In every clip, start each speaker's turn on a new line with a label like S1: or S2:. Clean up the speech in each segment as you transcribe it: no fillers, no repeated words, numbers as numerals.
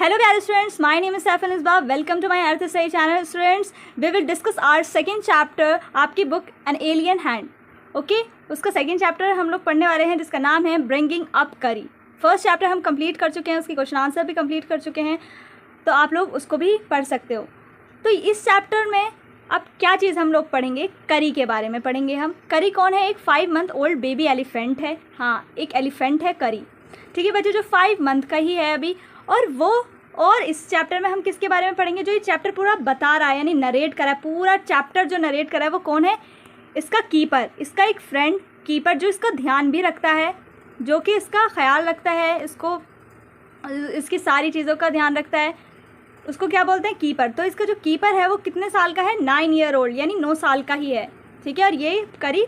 S1: Hello dear students, my name is Saif Anisba. Welcome to my Earth Study channel students. We will discuss our second chapter आपकी book An Alien Hand. Okay उसका second chapter हम लोग पढ़ने वाले हैं जिसका नाम है ब्रिंगिंग अप करी. फर्स्ट चैप्टर हम कंप्लीट कर चुके हैं, उसकी क्वेश्चन आंसर भी कंप्लीट कर चुके हैं, तो आप लोग उसको भी पढ़ सकते हो. तो इस चैप्टर में अब क्या चीज़ हम लोग पढ़ेंगे, करी के बारे में पढ़ेंगे हम. करी कौन है? एक 5 मंथ ओल्ड बेबी एलिफेंट है. हाँ, एक एलिफेंट है करी. ठीक है बच्चों, जो 5 मंथ का ही है अभी. और इस चैप्टर में हम किसके बारे में पढ़ेंगे? जो ये चैप्टर पूरा बता रहा है, यानी नरेट करा है, पूरा चैप्टर जो नरेट करा है वो कौन है? इसका कीपर, इसका एक फ्रेंड कीपर जो इसका ध्यान भी रखता है, जो कि इसका ख्याल रखता है, इसको इसकी सारी चीज़ों का ध्यान रखता है. उसको क्या बोलते हैं? कीपर. तो इसका जो कीपर है वो कितने साल का है? 9 ईयर ओल्ड, यानी 9 साल का ही है. ठीक है, और ये करीब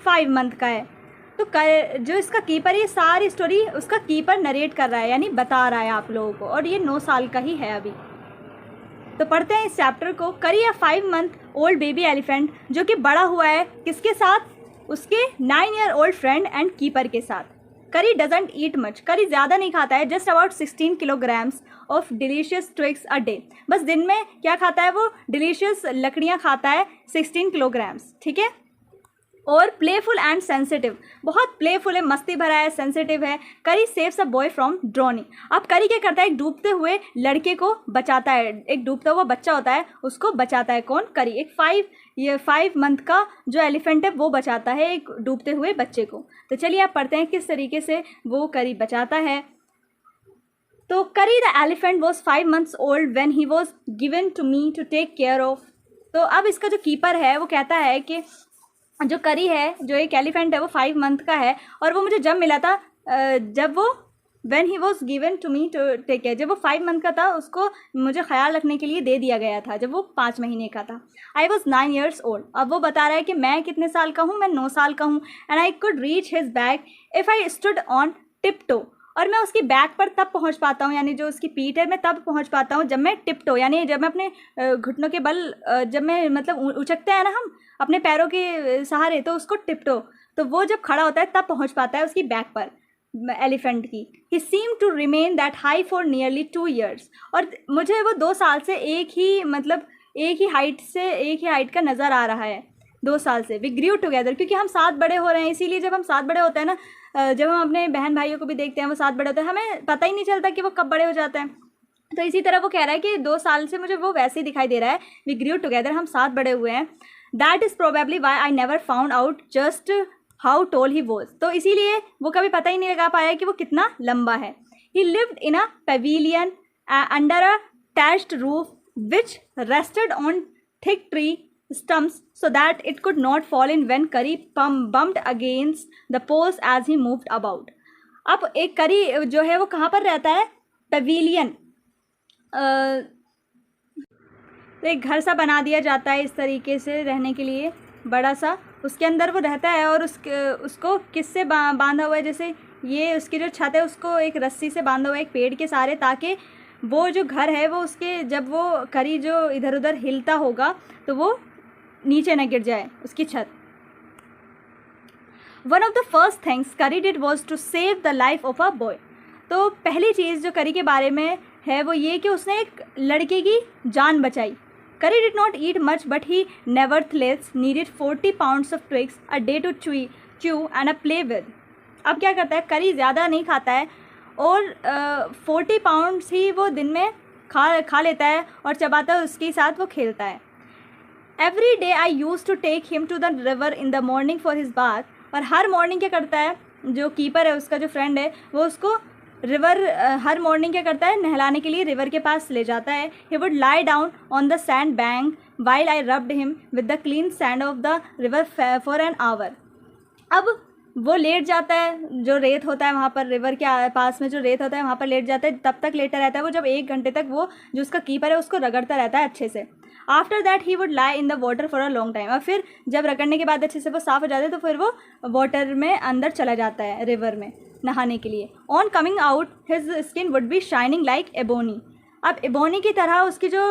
S1: 5 मंथ का है. तो जो इसका कीपर है, ये सारी स्टोरी उसका कीपर नरेट कर रहा है, यानी बता रहा है आप लोगों को, और ये 9 साल का ही है अभी. तो पढ़ते हैं इस चैप्टर को. करी अ 5 मंथ ओल्ड बेबी एलिफेंट, जो कि बड़ा हुआ है किसके साथ? उसके 9 year old friend and keeper के साथ. करी डजंट ईट मच, करी ज़्यादा नहीं खाता है. Just about 16 kilograms of delicious twigs a day. बस दिन में क्या खाता है वो? डिलीशियस लकड़ियाँ खाता है, 16 किलोग्राम्स. ठीक है. और प्लेफुल एंड सेंसिटिव, बहुत प्लेफुल है, मस्ती भरा है, सेंसिटिव है. करी saves a boy from droning. अब करी क्या करता है? एक डूबते हुए लड़के को बचाता है. एक डूबता हुआ बच्चा होता है, उसको बचाता है. कौन? करी. एक 5 मंथ का जो एलिफेंट है वो बचाता है एक डूबते हुए बच्चे को. तो चलिए आप पढ़ते हैं किस तरीके से वो करी बचाता है. तो Kari the elephant was 5 months old when he was given to me to take care of. तो अब इसका जो कीपर है वो कहता है कि जो करी है, जो एक एलिफेंट है, वो 5 मंथ का है, और वो मुझे जब मिला था, जब वो when he was given to me to take care, जब वो 5 मंथ का था उसको मुझे ख्याल रखने के लिए दे दिया गया था, जब वो 5 महीने का था. I was 9 years old. अब वो बता रहा है कि मैं कितने साल का हूँ? मैं 9 साल का हूँ. And I could reach his back if I stood on tip toe. और मैं उसकी बैक पर तब पहुंच पाता हूँ, यानी जो उसकी पीठ है मैं तब पहुंच पाता हूँ जब मैं टिप टो, यानी जब मैं अपने घुटनों के बल, जब मैं मतलब उचकते हैं ना हम अपने पैरों के सहारे, तो उसको टिप टो. तो वो जब खड़ा होता है तब पहुंच पाता है उसकी बैक पर एलिफेंट की. He seem to remain that high for nearly 2 years. और मुझे वो 2 साल से एक ही हाइट का नज़र आ रहा है. 2 साल से. वी ग्रीव टुगेदर, क्योंकि हम साथ बड़े हो रहे हैं. इसीलिए जब हम साथ बड़े होते हैं ना, जब हम अपने बहन भाइयों को भी देखते हैं वो साथ बड़े होते हैं, हमें पता ही नहीं चलता कि वो कब बड़े हो जाते हैं. तो इसी तरह वो कह रहा है कि 2 साल से मुझे वो वैसे ही दिखाई दे रहा है. वी ग्रीव टुगेदर, हम साथ बड़े हुए हैं. That is probably why I never found out just how tall he was. तो इसीलिए वो कभी पता ही नहीं लगा पाया कि वो कितना लंबा है. He lived in a pavilion under a thatched roof which rested on thick tree stumps so that it could not fall in when Curry bumped against the post as he moved about. अब एक करी जो है वो कहाँ पर रहता है? पेविलियन. तो एक घर सा बना दिया जाता है इस तरीके से रहने के लिए, बड़ा सा. उसके अंदर वो रहता है, और उसको किससे बांधा हुआ है? जैसे ये उसकी जो छत है उसको एक रस्सी से बांधा हुआ है, एक पेड़ के सहारे, ताकि वो जो घर है वो उसके, जब वो करी जो इधर उधर हिलता होगा तो वो नीचे न गिर जाए उसकी छत. One of the first things Kari did was to save the life of a boy. तो पहली चीज़ जो करी के बारे में है वो ये कि उसने एक लड़के की जान बचाई. Kari did not eat much but he nevertheless needed 40 pounds of twigs a day to chew and a play with. अब क्या करता है? करी ज़्यादा नहीं खाता है, और 40 pounds ही वो दिन में खा लेता है, और चबाता है, उसके साथ वो खेलता है. Every day I use to take him to the river in the morning for his bath. और हर मॉर्निंग क्या करता है? जो कीपर है, उसका जो फ्रेंड है, वो उसको हर मॉर्निंग क्या करता है? नहलाने के लिए रिवर के पास ले जाता है. He would lie down on the sand bank while I rubbed him with the clean sand of the river for an hour. अब वो लेट जाता है, जो रेत होता है वहाँ पर, रिवर के पास में जो रेत होता है वहाँ पर लेट जाता है. तब तक लेटा रहता है वो जब 1 घंटे तक वो जो उसका कीपर है उसको रगड़ता रहता है अच्छे से. After that he would lie in the water for a long time. और फिर जब रगड़ने के बाद अच्छे से वो साफ़ हो जाता है तो फिर वो वाटर में अंदर चला जाता है, रिवर में नहाने के लिए. On coming out his skin would be shining like ebony. अब एबोनी की तरह उसकी जो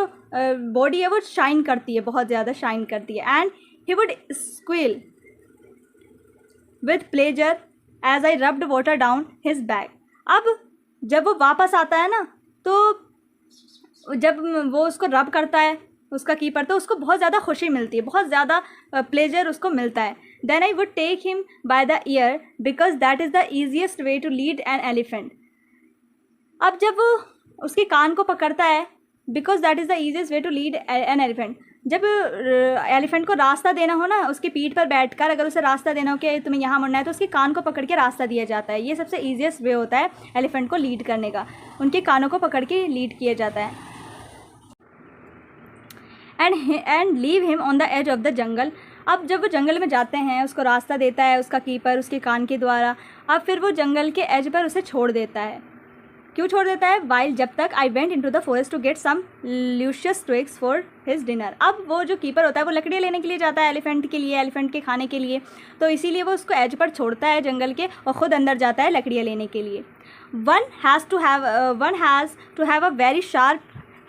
S1: बॉडी है वो शाइन करती है, बहुत ज़्यादा शाइन करती है. And he would squeal with pleasure as I rubbed water down his back. अब जब वो वापस आता है ना, तो जब वो उसको रब करता है उसका कीपर, तो उसको बहुत ज़्यादा खुशी मिलती है, बहुत ज़्यादा प्लेजर उसको मिलता है. Then I would take him by the ear because that is the easiest way to lead an elephant. अब जब वो उसके कान को पकड़ता है, because that is the easiest way to lead an elephant. जब एलिफेंट को रास्ता देना हो ना, उसकी पीठ पर बैठकर अगर उसे रास्ता देना हो कि तुम्हें यहाँ मुड़ना है, तो उसके कान को पकड़ के रास्ता दिया जाता है. ये सबसे ईजिएस्ट वे होता है एलिफेंट को लीड करने का, उनके कानों को पकड़ के लीड किया जाता है. And leave him on the edge of the jungle. अब जब वो जंगल में जाते हैं, उसको रास्ता देता है उसका कीपर उसके कान के द्वारा. अब फिर वो जंगल के एज पर उसे छोड़ देता है. क्यों छोड़ देता है? वाइल जब तक I went into the forest to get some luscious twigs for his dinner. अब वो जो कीपर होता है वो लकड़ियाँ लेने के लिए जाता है एलिफेंट के लिए, एलिफेंट के खाने के लिए, तो इसीलिए वो उसको एज पर छोड़ता है जंगल के और ख़ुद अंदर जाता है लकड़ियाँ लेने के लिए. One has to have a very sharp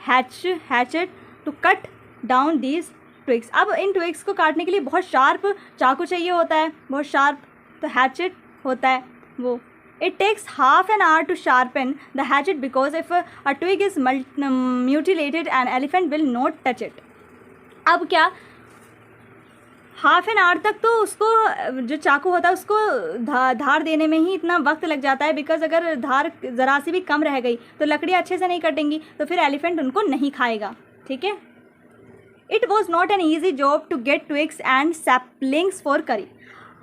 S1: hatchet to cut down these twigs. अब इन ट्विग्स को काटने के लिए बहुत शार्प चाकू चाहिए होता है, बहुत शार्प, तो हैचेट होता है वो. It takes half an hour to sharpen the hatchet because if a twig is mutilated an elephant will not touch it. अब क्या, हाफ एन आवर तक तो उसको जो चाकू होता है उसको धार देने में ही इतना वक्त लग जाता है, बिकॉज अगर धार ज़रा सी भी कम रह गई तो लकड़ियाँ अच्छे से नहीं कटेंगी, तो फिर एलिफेंट उनको नहीं खाएगा. ठीक है. It was not an easy job to get twigs and saplings for Kari.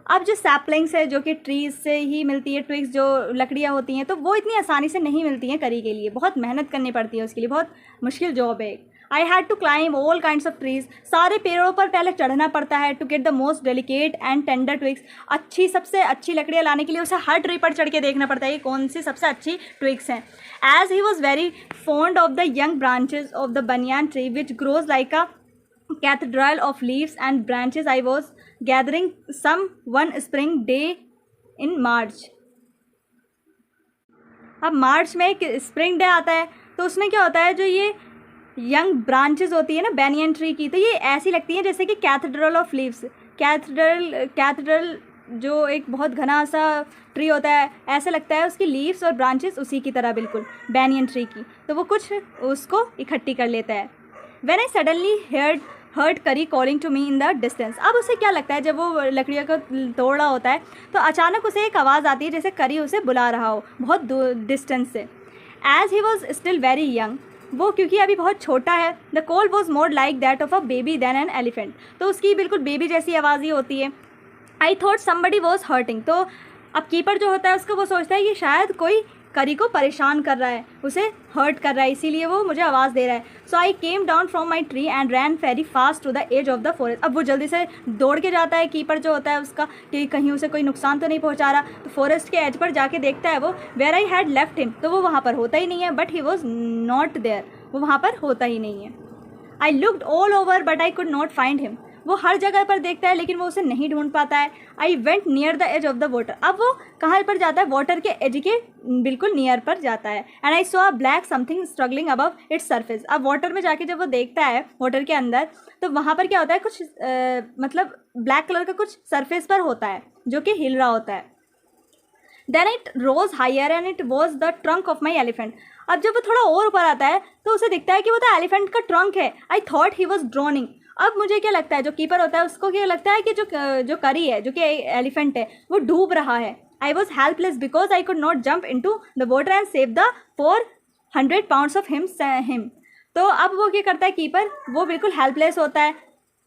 S1: अब जो सैपलिंग्स है जो कि ट्रीज से ही मिलती है, ट्विग्स जो लकड़ियाँ होती हैं, तो वो इतनी आसानी से नहीं मिलती हैं करी के लिए, बहुत मेहनत करनी पड़ती है उसके लिए, बहुत मुश्किल जॉब है. I had to climb all kinds of trees. सारे पेड़ों पर पहले चढ़ना पड़ता है to get the most delicate and tender twigs. अच्छी सबसे अच्छी लकड़ियाँ लाने के लिए उसे हर ट्री पर चढ़ के देखना पड़ता है ये कौन सी सबसे अच्छी ट्विग्स हैं. As he was very fond of the young branches of the banyan tree which grows like a cathedral of leaves and branches, I was gathering some one spring day in March. अब मार्च में एक spring day आता है, तो उसमें क्या होता है, जो ये यंग ब्रांचेस होती है ना बैनियन ट्री की, तो ये ऐसी लगती हैं जैसे कि कैथेड्रल ऑफ लीव्स. कैथेड्रल जो एक बहुत घना सा ट्री होता है, ऐसा लगता है उसकी लीव्स और ब्रांचेस उसी की तरह बिल्कुल बैनियन ट्री की, तो वो कुछ उसको इकट्ठी कर लेता है. When I suddenly heard Kari calling to me in the distance. अब उसे क्या लगता है, जब वो लकड़ियों को तोड़ रहा होता है तो अचानक उसे एक आवाज़ आती है जैसे करी उसे बुला रहा हो बहुत डिस्टेंस से. As he was still very young, वो क्योंकि अभी बहुत छोटा है, the call was more like that of a baby than an elephant. तो उसकी बिल्कुल बेबी जैसी आवाज़ ही होती है. I thought somebody was hurting. तो अब कीपर जो होता है उसको वो सोचता है कि शायद कोई करी को परेशान कर रहा है, उसे हर्ट कर रहा है, इसीलिए वो मुझे आवाज़ दे रहा है. So I came down from my tree and ran very fast to the edge of the forest. अब वो जल्दी से दौड़ के जाता है कीपर जो होता है उसका, कि कहीं उसे कोई नुकसान तो नहीं पहुंचा रहा. तो फॉरेस्ट के एज पर जाके देखता है वो, where I had left him, तो वो वहाँ पर होता ही नहीं है. But he was not there, वो वहाँ पर होता ही नहीं है. I looked all over but I could not find him. वो हर जगह पर देखता है लेकिन वो उसे नहीं ढूंढ पाता है. I went near the edge of the water. अब वो कहाँ पर जाता है, वाटर के एज के बिल्कुल नियर पर जाता है. And I saw a black something struggling above its surface. अब वाटर में जाके जब वो देखता है वाटर के अंदर, तो वहाँ पर क्या होता है, कुछ मतलब ब्लैक कलर का कुछ सरफेस पर होता है जो कि हिल रहा होता है. Then it rose higher and it was the trunk of my elephant. अब जब वो थोड़ा और ऊपर आता है तो उसे दिखता है कि वो तो एलिफेंट का ट्रंक है. I thought he was droning. अब मुझे क्या लगता है, जो कीपर होता है उसको क्या लगता है कि जो करी है, जो कि एलिफेंट है, वो डूब रहा है. I was helpless because I could not jump in to the water and save the 400 pounds of him. तो अब वो क्या करता है कीपर, वो बिल्कुल हेल्पलेस होता है.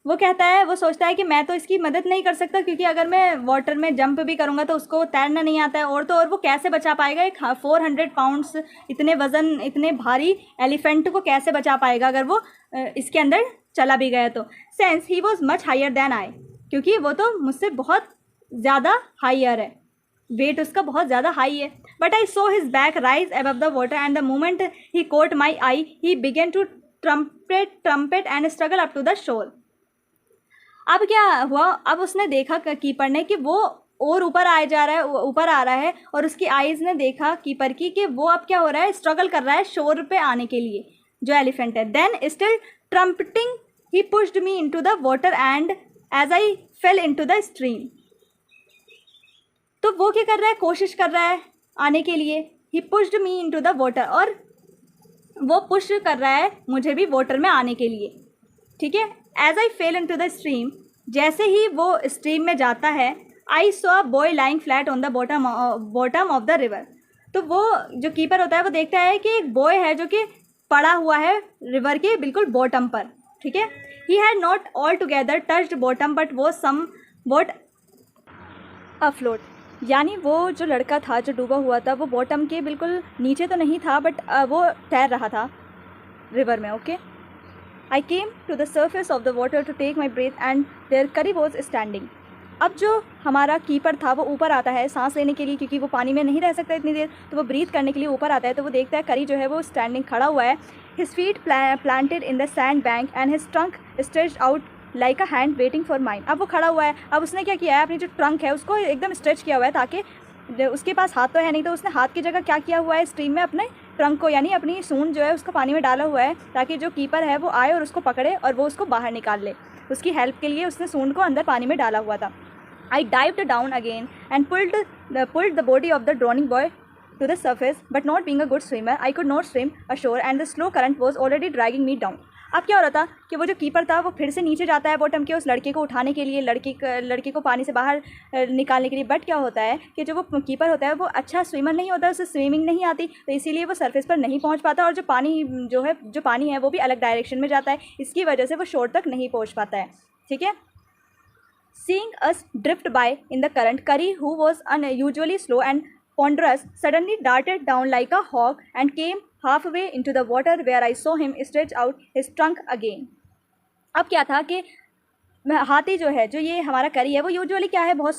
S1: वो कहता है, वो सोचता है कि मैं तो इसकी मदद नहीं कर सकता, क्योंकि अगर मैं वाटर में जंप भी करूँगा तो उसको तैरना नहीं आता है, और तो और वो कैसे बचा पाएगा एक 400 pounds इतने वज़न, इतने भारी एलिफेंट को कैसे बचा पाएगा अगर वो इसके अंदर चला भी गया तो. Since he was much higher than I, क्योंकि वो तो मुझसे बहुत ज़्यादा हायर है, वेट उसका बहुत ज़्यादा हाई है. But I saw his back rise above the water and the moment he caught my eye he began to trumpet and struggle up to the shore. अब क्या हुआ, अब उसने देखा कीपर ने कि वो और ऊपर आ रहा है, और उसकी आईज़ ने देखा कीपर की कि वो अब क्या हो रहा है, स्ट्रगल कर रहा है शोर पे आने के लिए जो एलिफेंट है. Then still trumpeting he pushed me into the water and as I fell into the stream. तो वो क्या कर रहा है, कोशिश कर रहा है आने के लिए. He pushed me into the water, और वो पुश कर रहा है मुझे भी वाटर में आने के लिए, ठीक है। As I fell in to the stream, जैसे ही वो स्ट्रीम में जाता है, I saw boy lying flat on the bottom of the river. तो वो जो कीपर होता है वो देखता है कि एक बॉय है जो कि पड़ा हुआ है रिवर के बिल्कुल बॉटम पर, ठीक है। He had not all together touched bottom but वो सम वॉट अफ्लोट, यानी वो जो लड़का था जो डूबा हुआ था वो बॉटम के बिल्कुल नीचे तो नहीं था बट वो तैर रहा था रिवर में, okay. I came to the surface of the water to take my breath and there Kari was standing. अब जो हमारा कीपर था वो ऊपर आता है सांस लेने के लिए, क्योंकि वो पानी में नहीं रह सकता इतनी देर, तो वो ब्रीथ करने के लिए ऊपर आता है। तो वो देखता है करी जो है वो स्टैंडिंग खड़ा हुआ है, his feet planted in the sand bank and his trunk stretched out like a hand waiting for mine. अब वो खड़ा हुआ है, अब उसने क्या किया है, अपनी जो ट्रंक है उसको एकदम स्ट्रेच किया हुआ है, ताकि उसके पास हाथ तो है नहीं, तो उसने हाथ की जगह क्या किया हुआ है, स्ट्रीम में अपने ट्रंक को यानी अपनी सूंड जो है उसको पानी में डाला हुआ है, ताकि जो कीपर है वो आए और उसको पकड़े और वो उसको बाहर निकाल ले। उसकी हेल्प के लिए उसने सूंड को अंदर पानी में डाला हुआ था। I dived down again and pulled the body of the drowning boy to the surface, but not being a good swimmer, I could not swim ashore and the slow current was already dragging me down. अब क्या हो रहा था कि वो जो keeper था वो फिर से नीचे जाता है बॉटम के उस लड़के को उठाने के लिए, लड़के को पानी से बाहर निकालने के लिए। बट क्या होता है कि जो वो कीपर होता है वो अच्छा स्विमर नहीं होता, उसे स्विमिंग नहीं आती, तो इसीलिए वो सरफेस पर नहीं पहुंच पाता और जो पानी है वो भी अलग डायरेक्शन में जाता है, इसकी वजह से वो शोर तक नहीं पहुँच पाता है, ठीक है। Seeing us drift by in the current, Curry, who was unusually slow and ponderous, suddenly darted down like a hawk and came halfway into the water where I saw him stretch out his trunk again. अब क्या था कि हाथी जो है, जो ये हमारा करी है, वो यूजुअली क्या है, बहुत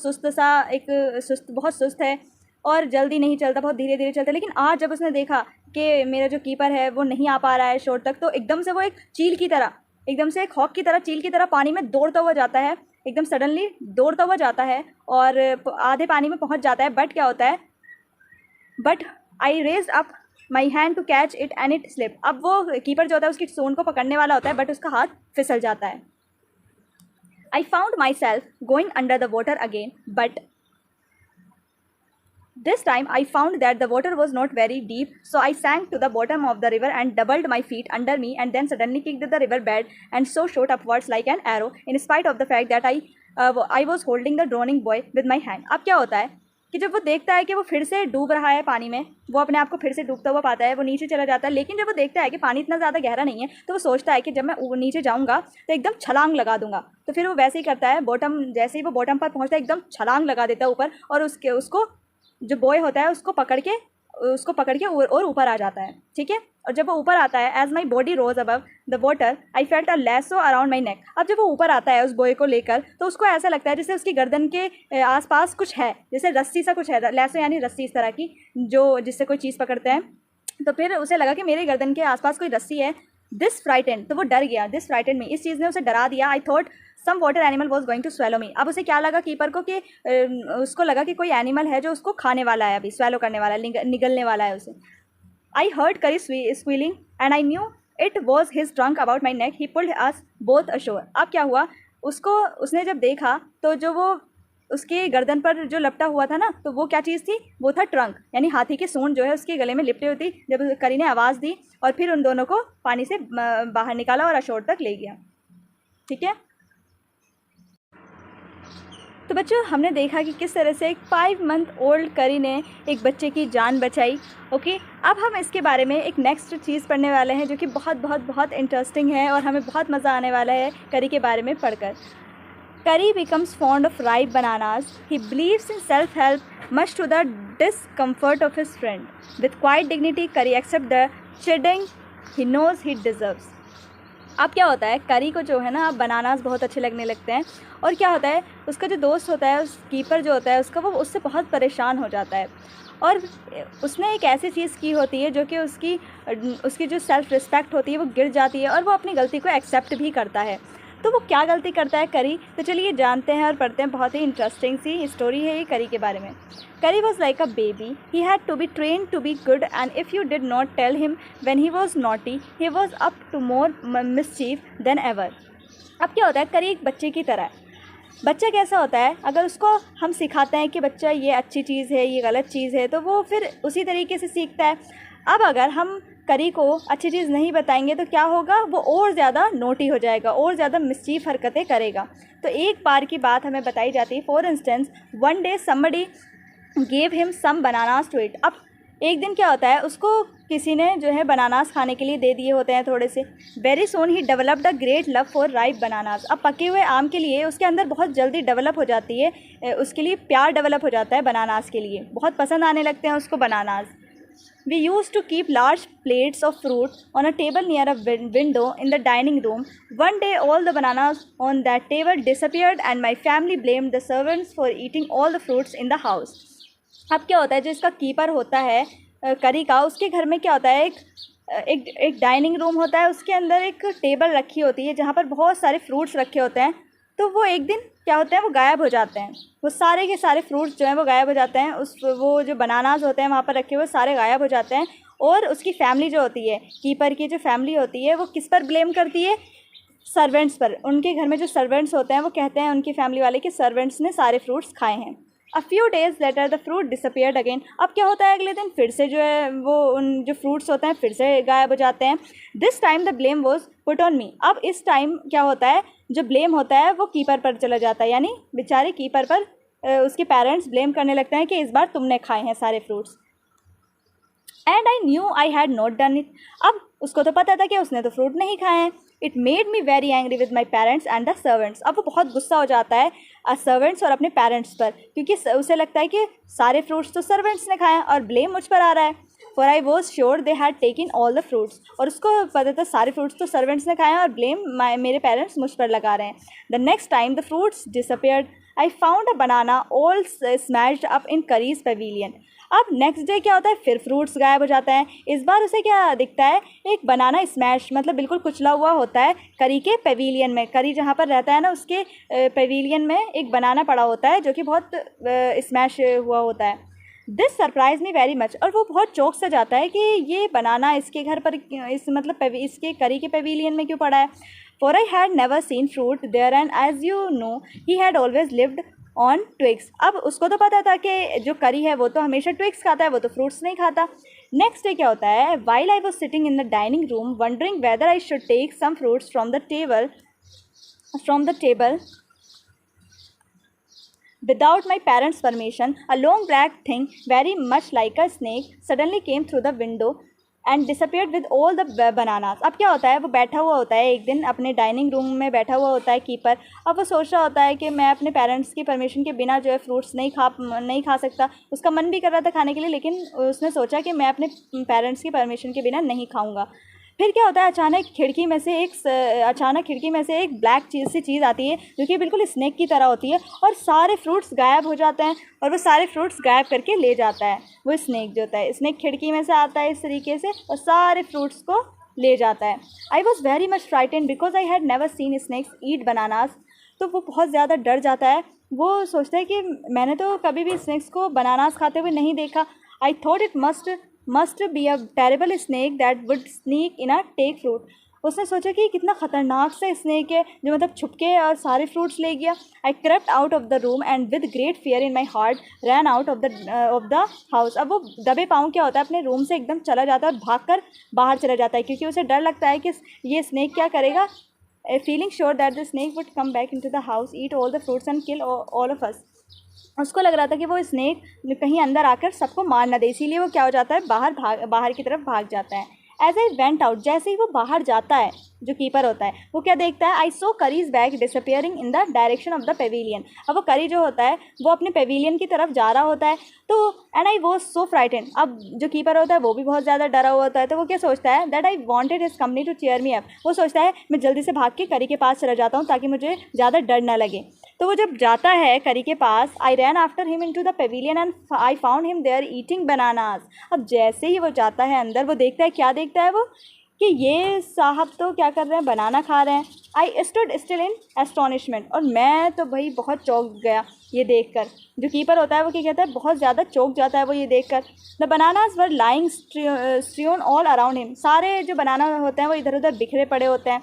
S1: बहुत सुस्त है और जल्दी नहीं चलता, बहुत धीरे धीरे चलता है। लेकिन आज जब उसने देखा कि मेरा जो कीपर है वो नहीं आ पा रहा है शोर तक, तो एकदम से वो एक चील की तरह, एकदम से एक हॉक की तरह, चील की तरह पानी में दौड़ता हुआ जाता है, एकदम सडनली दौड़ता हुआ जाता है और आधे पानी में पहुंच जाता है। बट क्या होता है, but I raise up my hand to catch it and it slip. अब वो कीपर जो होता है उसकी सूंड को पकड़ने वाला होता है, बट उसका हाथ फिसल जाता है। I found my self going under the water again, but this time I found that the water was not very deep, so I sank to the bottom of the river and doubled my feet under me and then suddenly kicked the river bed and so shot upwards like an arrow in spite of the fact that I was holding the drowning boy with my hand. अब क्या होता है कि जब वो देखता है कि वो फिर से डूब रहा है पानी में, वो अपने आप को फिर से डूबता हुआ पाता है, वो नीचे चला जाता है। लेकिन जब वो देखता है कि पानी इतना ज़्यादा गहरा नहीं है, तो वो सोचता है कि जब मैं नीचे जाऊँगा तो एकदम छलांग लगा दूंगा। तो फिर वो वैसे ही करता है, जैसे ही वो बॉटम पर पहुँचता है एकदम छलांग लगा देता है ऊपर, और उसको जो बॉय होता है उसको पकड़ के और ऊपर आ जाता है, ठीक है। और जब वो ऊपर आता है, as my body rose above the water I felt a lasso around my neck. अब जब वो ऊपर आता है उस बॉय को लेकर, तो उसको ऐसा लगता है जैसे उसकी गर्दन के आसपास कुछ है, जैसे रस्सी सा कुछ है, लैसो यानी रस्सी इस तरह की जो जिससे कोई चीज़ पकड़ते हैं। तो फिर उसे लगा कि मेरे गर्दन के आसपास कोई रस्सी है। दिस फ्राइटेंड, तो वो डर गया, दिस फ्राइटेंड में, इस चीज़ ने उसे डरा दिया। I thought some water animal was going to swallow me. अब उसे क्या लगा कीपर को कि उसको लगा कि कोई एनिमल है जो उसको खाने वाला है, अभी स्वेलो करने वाला है, निगलने वाला है उसे। I heard Kari squealing and I knew it was his trunk about my neck, he pulled us both ashore. अब क्या हुआ, उसने जब देखा तो जो वो उसके गर्दन पर जो लपटा हुआ था ना, तो वो क्या चीज़ थी, वो था ट्रंक, यानी हाथी की सूंड जो है उसके गले में लिपटी हुई थी। जब करी ने आवाज़ दी और फिर उन दोनों को पानी से बाहर निकाला और अशोर तक ले गया, ठीक है। तो बच्चों, हमने देखा कि किस तरह से एक 5 मंथ ओल्ड करी ने एक बच्चे की जान बचाई, ओके। अब हम इसके बारे में एक नेक्स्ट चीज़ पढ़ने वाले हैं जो कि बहुत बहुत बहुत इंटरेस्टिंग है और हमें बहुत मज़ा आने वाला है करी के बारे में पढ़कर। Curry becomes fond of ripe bananas. He believes in self-help, much to the discomfort of his friend. With quiet dignity, Curry accepts the chiding he knows he deserves. अब क्या होता है, करी को जो है ना बनानास बहुत अच्छे लगने लगते हैं, और क्या होता है, उसका जो दोस्त होता है, उस कीपर जो होता है उसका, वो उससे बहुत परेशान हो जाता है। और उसने एक ऐसी चीज़ की होती है जो कि उसकी जो सेल्फ़ रिस्पेक्ट होती है वो गिर जाती है, और वो अपनी गलती को एक्सेप्ट भी करता है। तो वो क्या गलती करता है करी, तो चलिए जानते हैं और पढ़ते हैं। बहुत ही इंटरेस्टिंग सी स्टोरी है ये करी के बारे में। Kari was like a baby, he had to be train to be good and if you did not tell him when he was naughty he was up to more mischief than ever. अब क्या होता है, करी एक बच्चे की तरह है। बच्चा कैसा होता है, अगर उसको हम सिखाते हैं कि बच्चा ये अच्छी चीज़ है, ये गलत चीज़ है, तो वो फिर उसी तरीके से सीखता है। अब अगर हम करी को अच्छी चीज़ नहीं बताएंगे तो क्या होगा, वो और ज़्यादा नोटी हो जाएगा, और ज़्यादा मिस्चीफ हरकतें करेगा। तो एक बार की बात हमें बताई जाती है। For instance, one day somebody gave him some bananas to eat. अब एक दिन क्या होता है, उसको किसी ने जो है बनानास खाने के लिए दे दिए होते हैं थोड़े से। Very soon he developed a great love for ripe bananas. अब पके हुए आम के लिए उसके अंदर बहुत जल्दी डेवलप हो जाती है, उसके लिए प्यार डेवलप हो जाता है बनानास के लिए, बहुत पसंद आने लगते हैं उसको bananas. We used to keep large plates of fruit on a table near a window in the dining room. One day, all the bananas on that table disappeared, and my family blamed the servants for eating all the fruits in the house. अब क्या होता है, जो इसका keeper होता है करी का, उसके घर में क्या होता है, एक डाइनिंग रूम होता है, उसके अंदर एक टेबल रखी होती है जहाँ पर बहुत सारे फ्रूट्स रखे होते हैं। तो वो एक दिन क्या होता है, वो गायब हो जाते हैं, वो सारे के सारे फ्रूट्स जो हैं वो गायब हो जाते हैं। वो जो बनानास होते हैं वहाँ पर रखे हुए सारे गायब हो जाते हैं। और उसकी फैमिली जो होती है, कीपर की जो फैमिली होती है, वो किस पर ब्लेम करती है, सर्वेंट्स पर। उनके घर में जो सर्वेंट्स होते हैं वो कहते हैं उनकी फैमिली वाले कि सर्वेंट्स ने सारे फ्रूट्स खाए हैं। A few days later the fruit disappeared again. अब क्या होता है, अगले दिन फिर से जो है वो उन जो फ्रूट्स होते हैं फिर से गायब हो जाते हैं। This time the blame was put on me. अब इस टाइम क्या होता है, जो ब्लेम होता है वो कीपर पर चला जाता है, यानी बेचारे कीपर पर उसके पेरेंट्स ब्लेम करने लगते हैं कि इस बार तुमने खाए हैं सारे fruits. And I new I had not done it. अब उसको तो पता था कि उसने तो फ्रूट नहीं खाए हैं। It made me very angry with my parents and the servants. अब वो बहुत गुस्सा हो जाता है सर्वेंट्स और अपने पेरेंट्स पर, क्योंकि उसे लगता है कि सारे फ्रूट्स तो सर्वेंट्स ने खाए हैं और ब्लेम मुझ पर आ रहा है। For I was sure they had taken all the fruits. और उसको पता था सारे फ्रूट्स तो सर्वेंट्स ने खाए हैं और ब्लेम मेरे पेरेंट्स मुझ पर लगा रहे हैं। The next time the fruits disappeared I found a banana all smashed up in curries Pavilion. अब नेक्स्ट डे क्या होता है, फिर फ्रूट्स गायब हो जाता है। इस बार उसे क्या दिखता है, एक बनाना स्मैश, मतलब बिल्कुल कुचला हुआ होता है करी के पेविलियन में। करी जहाँ पर रहता है ना, उसके पेविलियन में एक बनाना पड़ा होता है जो कि बहुत स्मैश हुआ होता है। This surprise me very much. और वो बहुत चौंक से जाता है कि ये बनाना इसके घर पर इसके करी के पेविलियन में क्यों पड़ा है। For I had never seen fruit there and as you know he had always lived on twigs. अब उसको तो पता था कि जो करी है वो तो हमेशा ट्विग्स खाता है, वो तो फ्रूट्स नहीं खाता। नेक्स्ट डे क्या होता है, while I was sitting in the dining room wondering whether I should take some fruits from the table without my parents' permission, a long black thing very much like a snake suddenly came through the window and disappeared with all the bananas. अब क्या होता है, वो बैठा हुआ होता है एक दिन अपने डाइनिंग रूम में, बैठा हुआ होता है कीपर। अब वो सोच रहा होता है कि मैं अपने पेरेंट्स की परमिशन के बिना जो है फ्रूट्स नहीं खा सकता। उसका मन भी कर रहा था खाने के लिए, लेकिन उसने सोचा कि मैं अपने पेरेंट्स की परमिशन के बिना नहीं खाऊंगा। फिर क्या होता है, अचानक खिड़की में से एक ब्लैक चीज़ आती है जो कि बिल्कुल स्नेक की तरह होती है, और सारे फ्रूट्स गायब हो जाते हैं। और वो सारे फ्रूट्स गायब करके ले जाता है वो स्नेक जो होता है। स्नेक खिड़की में से आता है इस तरीके से और सारे फ्रूट्स को ले जाता है। I was very much frightened because I had never seen snakes eat bananas. तो वो बहुत ज़्यादा डर जाता है। वो सोचता है कि मैंने तो कभी भी स्नेक्स को बनानास खाते हुए नहीं देखा। I thought it must be a terrible snake that would sneak in a take fruit. उसने सोचा कि कितना ख़तरनाक सा स्नेक है जो मतलब छुपके और सारे फ्रूट्स ले गया। I crept out of the room and with great fear in my heart ran out of the house. अब वो दबे पाँव क्या होता है, अपने रूम से एकदम चला जाता है और भाग कर बाहर चला जाता है, क्योंकि उसे डर लगता है कि ये स्नेक क्या करेगा। Feeling sure that the snake would come back into the house, eat all the fruits and kill all of us. उसको लग रहा था कि वो स्नेक कहीं अंदर आकर सबको मार ना दे, इसीलिए वो क्या हो जाता है, बाहर की तरफ भाग जाता है। एज आई वेंट आउट, जैसे ही वो बाहर जाता है, जो कीपर होता है वो क्या देखता है, I saw Kari's bag disappearing in the direction of the pavilion. अब वो करी जो होता है वो अपने पेविलियन की तरफ जा रहा होता है। तो and I was so frightened. अब जो कीपर होता है वो भी बहुत ज़्यादा डरा हुआ होता है। तो वो क्या सोचता है, that I wanted his company to cheer me up. वो सोचता है मैं जल्दी से भाग के करी के पास चला जाता हूँ ताकि मुझे ज़्यादा डर ना लगे। तो वो जब जाता है करी के पास, I ran after him in to the pavilion and I found him there eating bananas. अब जैसे ही वो जाता है अंदर, वो देखता है, क्या देखता है वो, कि ये साहब तो क्या कर रहे हैं, बनाना खा रहे हैं। I stood still in astonishment. और मैं तो भाई बहुत चौंक गया ये देखकर। जो कीपर होता है वो क्या कहता है, बहुत ज़्यादा चौंक जाता है वो ये देखकर। The bananas were lying strewn all around him. सारे जो बनाना होते हैं वो इधर उधर बिखरे पड़े होते हैं।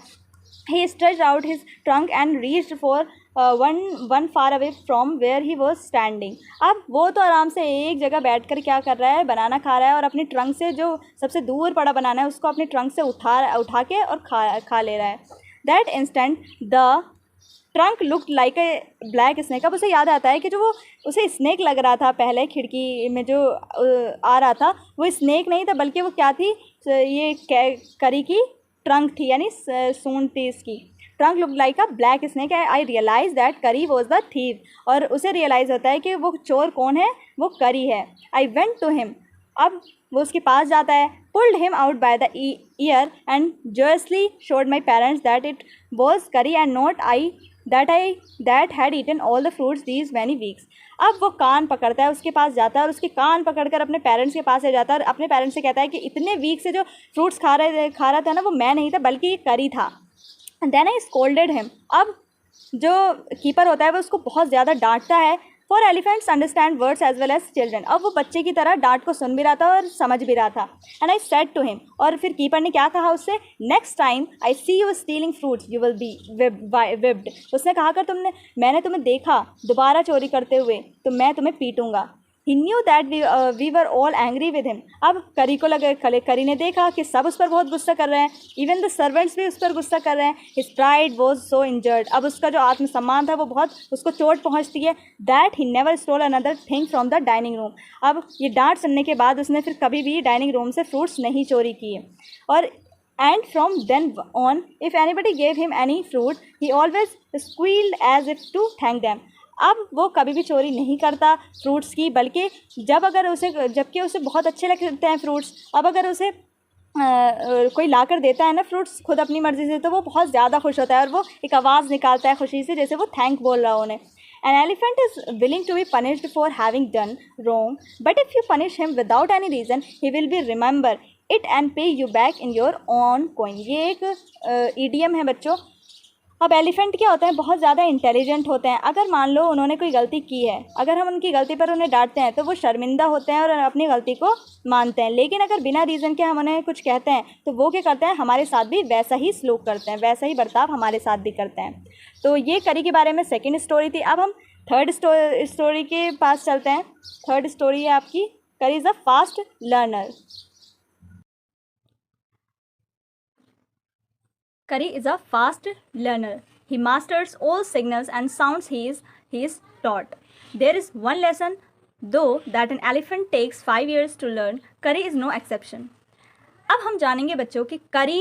S1: He stretched out his trunk and reached for one far away from where he was standing. अब वो तो आराम से एक जगह बैठकर क्या कर रहा है, बनाना खा रहा है, और अपनी ट्रंक से जो सबसे दूर पड़ा बनाना है उसको अपनी ट्रंक से उठा के और खा ले रहा है। That instant the trunk looked like a black snake. अब उसे याद आता है कि जो वो उसे स्नेक लग रहा था पहले खिड़की में जो आ रहा था, वो स्नेक नहीं था बल्कि वो क्या थी, ये करी की ट्रंक थी, यानी सूंड थी इसकी। Trunk look like a black snake. I realize that Kari was the thief. और उसे रियलाइज़ होता है कि वो चोर कौन है, वो करी है। I went to him. अब वो उसके पास जाता है, pulled him out by the ear and joyously showed my parents that it was curry and not I that had eaten all the fruits these many weeks। अब वो कान पकड़ता है, उसके पास जाता है और उसके कान पकड़कर अपने पेरेंट्स के पास ले जाता है और अपने पेरेंट्स से कहता है कि इतने वीक से जो फ्रूट्स खा रहा था ना, वो मैं नहीं था बल्कि ये करी था। Then I scolded him. अब जो कीपर होता है वो उसको बहुत ज़्यादा डांटता है। For elephants understand words as well as children. अब वो बच्चे की तरह डांट को सुन भी रहा था और समझ भी रहा था। And I said to him, और फिर कीपर ने क्या कहा उससे, next time I see you stealing fruits you will be whipped. उसने कहा कर मैंने तुम्हें देखा दोबारा चोरी करते हुए तो मैं तुम्हें पीटूंगा। He knew that we were all angry with him. अब करी ने देखा कि सब उस पर बहुत गुस्सा कर रहे हैं, इवन द सर्वेंट्स भी उस पर गुस्सा कर रहे हैं। His pride was so injured. अब उसका जो आत्मसम्मान था वो बहुत उसको चोट पहुंचती है। That he never stole another thing from the dining room. अब ये डांट सुनने के बाद उसने फिर कभी भी डाइनिंग रूम से फ्रूट्स नहीं चोरी किए। और and from then on if anybody gave him any fruit he always squealed as if to thank them। अब वो कभी भी चोरी नहीं करता फ्रूट्स की, बल्कि जबकि उसे बहुत अच्छे लगते हैं फ्रूट्स, अब अगर उसे कोई लाकर देता है ना फ्रूट्स खुद अपनी मर्ज़ी से, तो वो बहुत ज़्यादा खुश होता है और वो एक आवाज़ निकालता है खुशी से, जैसे वो थैंक बोल रहा हो उन्हें। An elephant is willing to be punished for having done wrong, but if you punish him without any reason, he will be remember it and pay you back in your own coin। ये एक idiom है बच्चों। अब elephant क्या होते हैं, बहुत ज़्यादा इंटेलिजेंट होते हैं। अगर मान लो उन्होंने कोई गलती की है, अगर हम उनकी गलती पर उन्हें डांटते हैं तो वो शर्मिंदा होते हैं और अपनी गलती को मानते हैं। लेकिन अगर बिना रीज़न के हम उन्हें कुछ कहते हैं तो वो क्या करते हैं, हमारे साथ भी वैसा ही सलूक करते हैं, वैसा ही बर्ताव हमारे साथ भी करते हैं। तो ये करी के बारे में सेकेंड स्टोरी थी। अब हम थर्ड स्टोरी के पास चलते हैं। थर्ड स्टोरी है आपकी करी is a fast learner. Curry is a fast learner. He masters all signals and sounds he is taught. There is one lesson, though, that an elephant takes 5 years to learn. Curry is no exception. अब हम जानेंगे बच्चों कि करी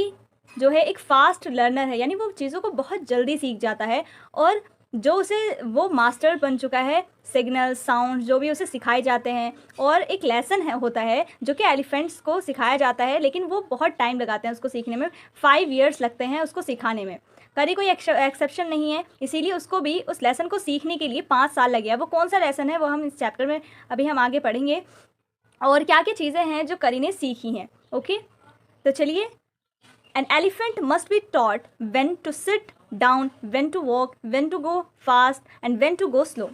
S1: जो है एक fast learner है, यानी वो चीज़ों को बहुत जल्दी सीख जाता है और जो उसे वो मास्टर बन चुका है सिग्नल साउंड जो भी उसे सिखाए जाते हैं। और एक लेसन होता है जो कि एलिफेंट्स को सिखाया जाता है, लेकिन वो बहुत टाइम लगाते हैं उसको सीखने में, 5 years लगते हैं उसको सिखाने में। करी कोई एक्सेप्शन नहीं है, इसीलिए उसको भी उस लेसन को सीखने के लिए 5 साल लगे। वो कौन सा लेसन है वो हम इस चैप्टर में अभी हम आगे पढ़ेंगे और क्या क्या चीज़ें हैं जो करी ने सीखी हैं। ओके, तो चलिए। An elephant must be taught when to sit down, when to walk, when to go fast and when to go slow।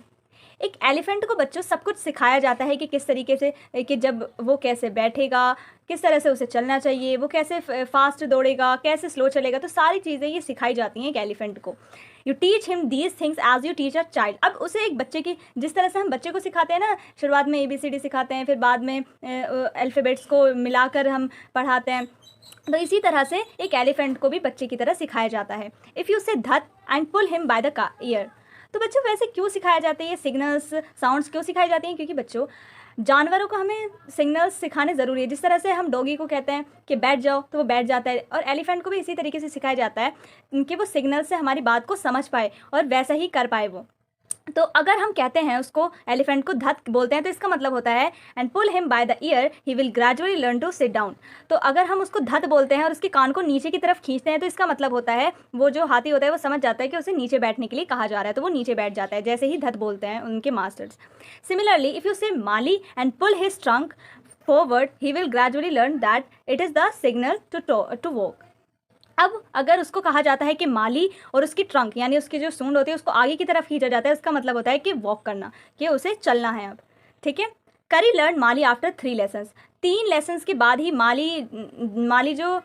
S1: एक एलिफेंट को बच्चों सब कुछ सिखाया जाता है कि किस तरीके से, कि जब वो कैसे बैठेगा, किस तरह से उसे चलना चाहिए, वो कैसे फास्ट दौड़ेगा, कैसे स्लो चलेगा, तो सारी चीज़ें ये सिखाई जाती हैं एक एलिफेंट को। You teach him these things as you teach a child. अब उसे एक बच्चे की, जिस तरह से हम बच्चे को सिखाते हैं ना, शुरुआत में ABCD सिखाते हैं, फिर बाद में अल्फ़ाबेट्स को मिलाकर हम पढ़ाते हैं, तो इसी तरह से एक एलिफेंट को भी बच्चे की तरह सिखाया जाता है। इफ़ यू से धत and pull him by the ear. तो बच्चों वैसे क्यों सिखाया जाता है ये सिग्नल्स साउंड्स क्यों सिखाई जाती हैं? क्योंकि बच्चों जानवरों को हमें सिग्नल्स सिखाने ज़रूरी है। जिस तरह से हम डॉगी को कहते हैं कि बैठ जाओ तो वो बैठ जाता है, और एलिफेंट को भी इसी तरीके से सिखाया जाता है कि वो सिग्नल से हमारी बात को समझ पाए और वैसा ही कर पाए वो। तो अगर हम कहते हैं उसको एलिफेंट को धत बोलते हैं तो इसका मतलब होता है and pull him by the ear he will gradually learn to sit down. तो अगर हम उसको धत बोलते हैं और उसके कान को नीचे की तरफ खींचते हैं तो इसका मतलब होता है वो जो हाथी होता है वो समझ जाता है कि उसे नीचे बैठने के लिए कहा जा रहा है, तो वो नीचे बैठ जाता है, जैसे ही धत बोलते हैं उनके masters. Similarly if you say माली and pull his trunk forward he will gradually learn that it is the signal to walk. अब अगर उसको कहा जाता है कि माली और उसकी ट्रंक यानी उसकी जो सूंड होती है उसको आगे की तरफ खींचा जाता है, उसका मतलब होता है कि वॉक करना, कि उसे चलना है अब। ठीक है। करी लर्न माली आफ्टर 3 लेसन्स। 3 लेसन्स के बाद ही माली जो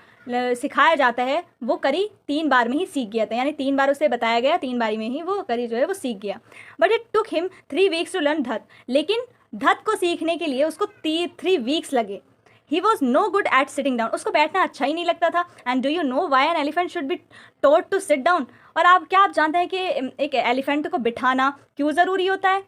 S1: सिखाया जाता है वो करी 3 बार में ही सीख गया था, यानी 3 बार उसे बताया गया, 3 बारी में ही वो करी जो है वो सीख गया। But it took him 3 weeks to learn धत, लेकिन धत को सीखने के लिए उसको 3 वीक्स लगे। He was no good at sitting down, उसको बैठना अच्छा ही नहीं लगता था। And do you know why an elephant should be taught to sit down, और आप जानते हैं कि एक एलिफेंट को बिठाना क्यों ज़रूरी होता है?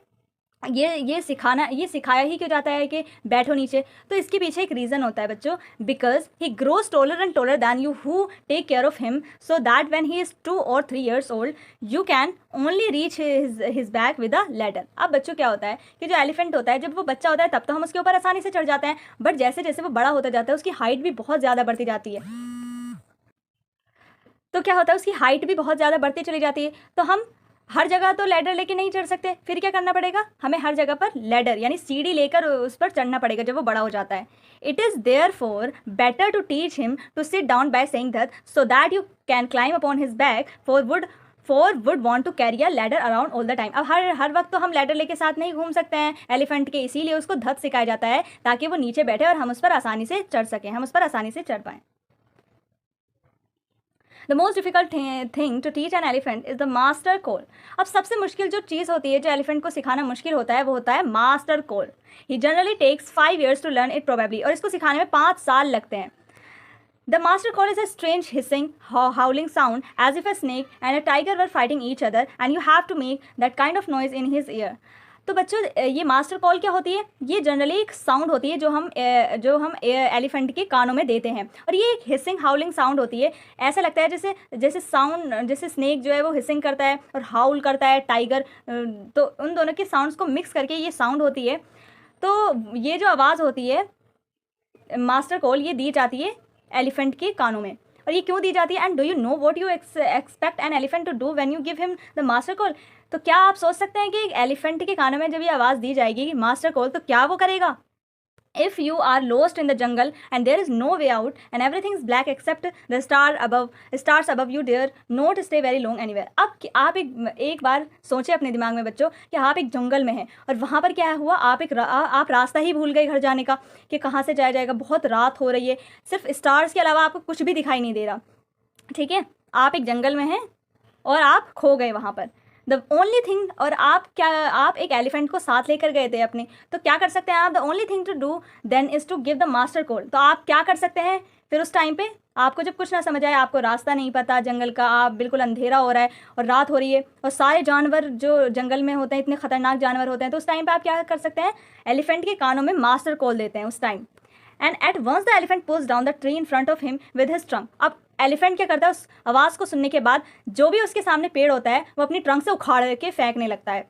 S1: ये सिखाया ही क्यों जाता है कि बैठो नीचे? तो इसके पीछे एक रीज़न होता है बच्चों, because he grows taller and taller than you who take care of him, so that when he is 2 or 3 years old you can only reach his back with a ladder. अब बच्चों क्या होता है कि जो एलिफेंट होता है, जब वो बच्चा होता है तब तो हम उसके ऊपर आसानी से चढ़ जाते हैं, बट जैसे जैसे वो बड़ा होता जाता है उसकी हाइट भी बहुत ज़्यादा बढ़ती जाती है। तो क्या होता है, उसकी हाइट भी बहुत ज़्यादा बढ़ती चली जाती है। तो हम हर जगह तो लैडर लेके नहीं चढ़ सकते, फिर क्या करना पड़ेगा, हमें हर जगह पर लैडर यानी सीढ़ी लेकर उस पर चढ़ना पड़ेगा जब वो बड़ा हो जाता है। It is therefore better to teach him to sit down by saying that so that you can climb upon his back for would want to carry a ladder around all the time. अब हर वक्त तो हम ladder लेके साथ नहीं घूम सकते हैं एलिफेंट के, इसीलिए उसको धत सिखाया जाता है ताकि वो नीचे बैठे और हम उस पर आसानी से चढ़ सकें, हम उस पर आसानी से चढ़ पाएँ। The most difficult thing to teach an elephant is the master call. अब सबसे मुश्किल जो चीज़ होती है, जो एलिफेंट को सिखाना मुश्किल होता है, वो होता है master call. He generally takes 5 years to learn it probably, और इसको सिखाने में 5 साल लगते हैं। The master call is a strange hissing howling sound as if a snake and a tiger were fighting each other and you have to make that kind of noise in his ear. तो बच्चों ये master call क्या होती है? ये generally एक sound होती है जो हम एलिफेंट के कानों में देते हैं, और ये एक हिसिंग हाउलिंग साउंड होती है। ऐसा लगता है जैसे स्नेक जो है वो हिसिंग करता है और हाउल करता है टाइगर, तो उन दोनों के साउंड्स को मिक्स करके ये साउंड होती है। तो ये जो आवाज़ होती है मास्टर कॉल, ये दी जाती है एलिफेंट के कानों में। और ये क्यों दी जाती है? And do you know what you expect an elephant to do when you give him the master call? तो क्या आप सोच सकते हैं कि एक एलिफेंट के कानों में जब ये आवाज़ दी जाएगी मास्टर कॉल, तो क्या वो करेगा? If you are lost in the jungle and there is no way out and everything is black except the stars above you, dare not stay very long anywhere। अब आप एक बार सोचें अपने दिमाग में बच्चों कि आप एक जंगल में हैं और वहाँ पर क्या हुआ, आप रास्ता ही भूल गए घर जाने का कि कहाँ से जाया जाएगा। बहुत रात हो रही है, सिर्फ स्टार्स के अलावा आपको कुछ भी दिखाई नहीं दे रहा, ठीक है? आप एक जंगल में हैं और आप खो गए वहाँ पर। द ओनली थिंग, और आप एक एलिफेंट को साथ लेकर गए थे अपने, तो क्या कर सकते हैं आप? The only thing to do then is to give the master call. तो आप क्या कर सकते हैं फिर उस टाइम पे? आपको जब कुछ ना समझ आए, आपको रास्ता नहीं पता जंगल का, आप बिल्कुल अंधेरा हो रहा है और रात हो रही है और सारे जानवर जो जंगल में होते हैं इतने खतरनाक जानवर होते हैं, तो उस टाइम पे आप क्या कर सकते हैं? एलिफेंट के कानों में मास्टर कॉल देते हैं उस time. And at once the elephant pulls down the tree in front of him with his trunk. अब एलिफेंट क्या करता है? उस आवाज़ को सुनने के बाद जो भी उसके सामने पेड़ होता है वो अपनी ट्रंक से उखाड़ के फेंकने लगता है।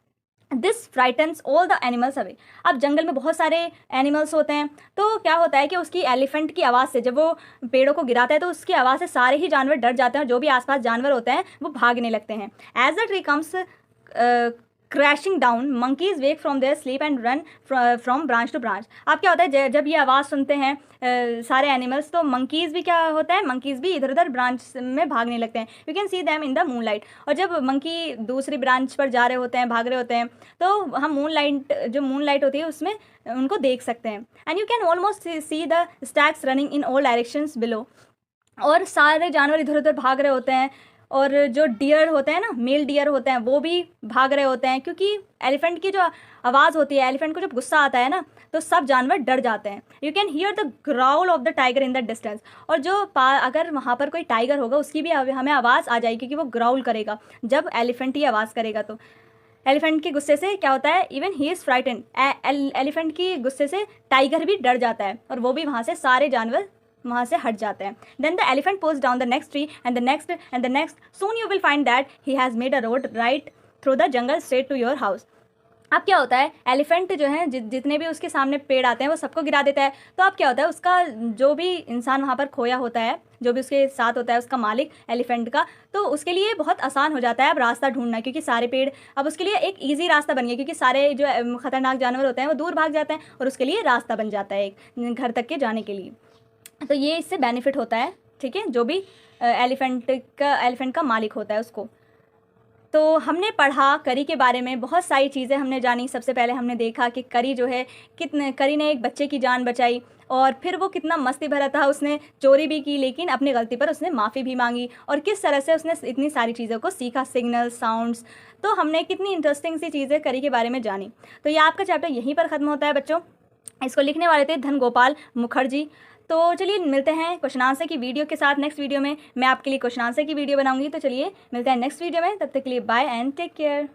S1: This frightens all the animals away. अब जंगल में बहुत सारे एनिमल्स होते हैं, तो क्या होता है कि उसकी एलिफेंट की आवाज़ से, जब वो पेड़ों को गिराता है तो उसकी आवाज़ से सारे ही जानवर डर जाते हैं और जो भी आसपास जानवर होते हैं वो भागने लगते हैं। As the tree comes crashing down monkeys wake from their sleep and run from branch to branch. अब क्या होता है जब ये आवाज़ सुनते हैं सारे एनिमल्स, तो मंकीज़ भी क्या होता है, मंकीज़ भी इधर उधर ब्रांच में भागने लगते हैं। You can see them in the moonlight. और जब मंकी दूसरी ब्रांच पर जा रहे होते हैं, भाग रहे होते हैं, तो हम मूनलाइट होती है उसमें उनको देख सकते हैं। And you can almost see the stags running in all directions below. और सारे जानवर इधर उधर भाग रहे होते हैं, और जो डियर होते हैं ना, मेल डियर होते हैं, वो भी भाग रहे होते हैं, क्योंकि एलिफेंट की जो आवाज़ होती है, एलिफेंट को जब गुस्सा आता है ना, तो सब जानवर डर जाते हैं। You can hear the growl of the tiger in the distance. और अगर वहाँ पर कोई टाइगर होगा उसकी भी हमें आवाज़ आ जाएगी, क्योंकि वो ग्राउल करेगा जब एलिफेंट ही आवाज़ करेगा। तो एलिफेंट के गुस्से से क्या होता है, even he is frightened. Elephant की गुस्से से टाइगर भी डर जाता है और वो भी वहाँ से सारे जानवर वहाँ से हट जाते हैं। Then the elephant pulls down the next tree and the next and the next. Soon you will find that he has made a road right through the jungle straight to your house. अब क्या होता है, elephant जो है जितने भी उसके सामने पेड़ आते हैं वो सबको गिरा देता है। तो अब क्या होता है, उसका जो भी इंसान वहाँ पर खोया होता है, जो भी उसके साथ होता है, उसका मालिक एलिफेंट का, तो उसके लिए बहुत आसान हो जाता है अब रास्ता ढूंढना, क्योंकि सारे पेड़ अब उसके लिए एक ईजी रास्ता बन गया, क्योंकि सारे जो खतरनाक जानवर होते हैं वो दूर भाग जाते हैं और उसके लिए रास्ता बन जाता है एक घर तक के जाने के लिए। तो ये इससे बेनिफिट होता है, ठीक है, जो भी एलिफेंट का मालिक होता है उसको। तो हमने पढ़ा करी के बारे में, बहुत सारी चीज़ें हमने जानी। सबसे पहले हमने देखा कि करी जो है करी ने एक बच्चे की जान बचाई, और फिर वो कितना मस्ती भरा था, उसने चोरी भी की लेकिन अपनी गलती पर उसने माफ़ी भी मांगी, और किस तरह से उसने इतनी सारी चीज़ों को सीखा, सिग्नल, साउंड्स। तो हमने कितनी इंटरेस्टिंग सी चीज़ें करी के बारे में जानी। तो ये आपका चैप्टर यहीं पर ख़त्म होता है बच्चों। इसको लिखने वाले थे धन गोपाल मुखर्जी। तो चलिए मिलते हैं क्वेश्चन आंसर की वीडियो के साथ नेक्स्ट वीडियो में। मैं आपके लिए क्वेश्चन आंसर की वीडियो बनाऊंगी। तो चलिए मिलते हैं नेक्स्ट वीडियो में, तब तक के लिए बाय एंड टेक केयर।